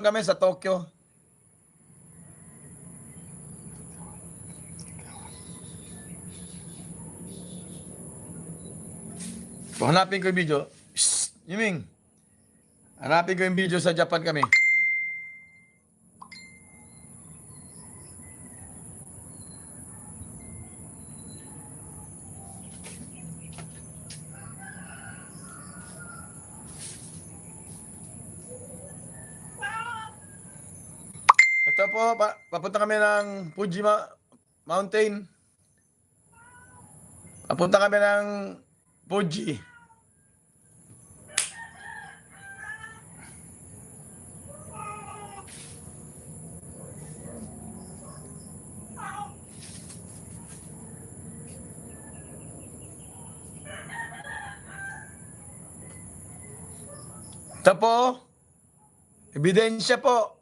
kami sa Tokyo. Hanapin ko yung video. Shhh, Yiming. Hanapin ko yung video sa Japan kami. Ito po, papunta kami ng Fuji Mountain. Papunta kami ng Fuji. Ito po, ebidensya po.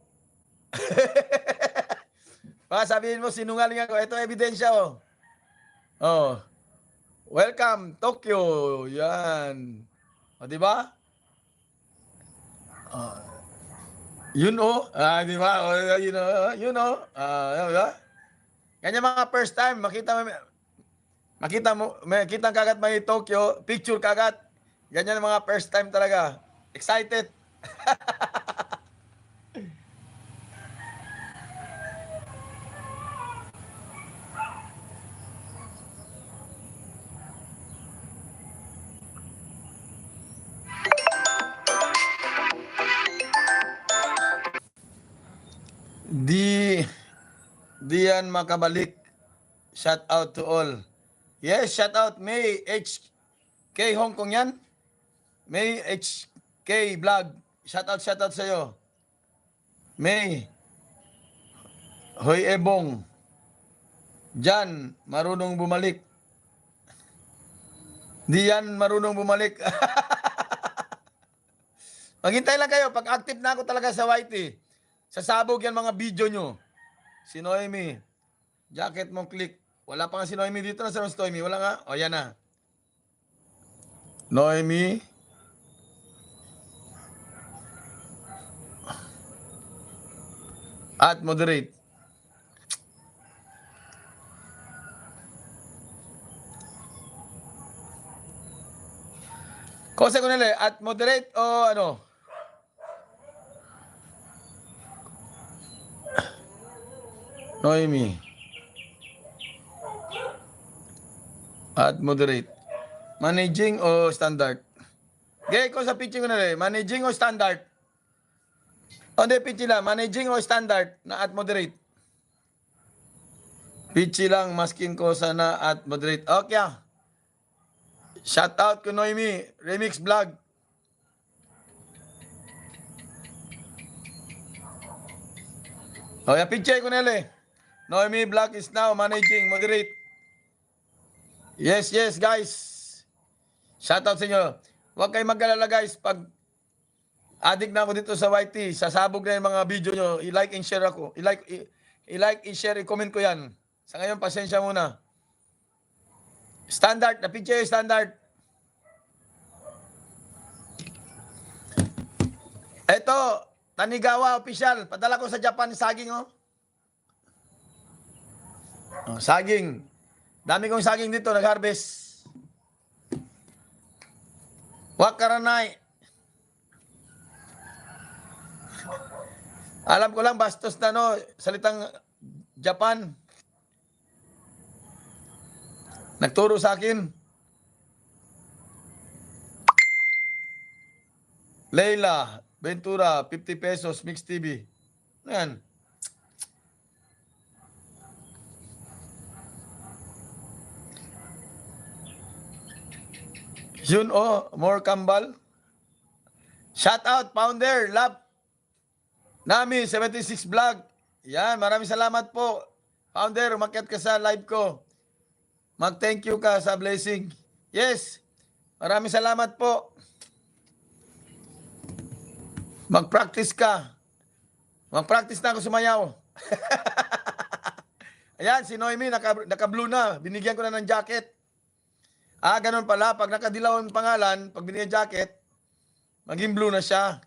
Baka sabihin mo, sinungaling ako. Ito ebidensya, oh. Oh. Welcome, Tokyo. Yan. O, diba? Yun, oh. Di ba? O, yun, oh. Diba? Ganyan mga first time, makita mo, kagat may Tokyo, picture kagat. Ganyan mga first time talaga. Excited. Di yan makabalik. Shout out to all. Yes, shout out May HK Hong Kong yan. May HK Vlog. Shout out sa iyo. May Hoy Ebong. Jan, marunong bumalik. Di yan marunong bumalik. Maghintay lang kayo. Pag active na ako talaga sa YT, sasabog yan mga video nyo. Si Noemi. Jacket mong click. Wala pa nga si Noemi dito. Na si Noemi. Wala nga. O, yan na. Noemi. At moderate. Kose ko nila, at moderate o ano? Noemi. At moderate. Managing o standard? Gaya ko sa pitching ko nila, managing o standard? O hindi, pitching lang. Managing o standard na at moderate? Pitching lang, masking ko sana at moderate. Okay. Shout out ko Noemi, Remix Vlog. O, pitching ko nila. Noemi Vlog is now managing, moderate. Yes, guys. Shout out sa inyo. Huwag kayong mag-alala, guys. Pag addict na ako dito sa YT, sasabog na yung mga video nyo, i-like and share ako. I-like, i-share, i-comment ko yan. Sa ngayon, pasensya muna. Standard, na-picture yung standard. Eto, Tanigawa official. Padala ko sa Japan, saging, oh. Oh, saging. Dami kong saging dito, nag-harvest. Wakaranay. Alam ko lang, bastos na, no, salitang Japan. Nagturo sa akin. Leila Ventura, 50 pesos, Mix TV. Ayan. Yun, oh, more kambal. Shout out, founder, love. Nami, 76 Vlog. Yan, maraming salamat po. Founder, umakyat ka sa live ko. Mag-thank you ka sa blessing. Yes, maraming salamat po. Mag-practice ka. Mag-practice na ako sumayaw. Ayan, si Noemi, naka-blue na. Binigyan ko na ng jacket. Ganun pala. Pag nakadilaw ang pangalan, pag binigyan jacket, maging blue na siya.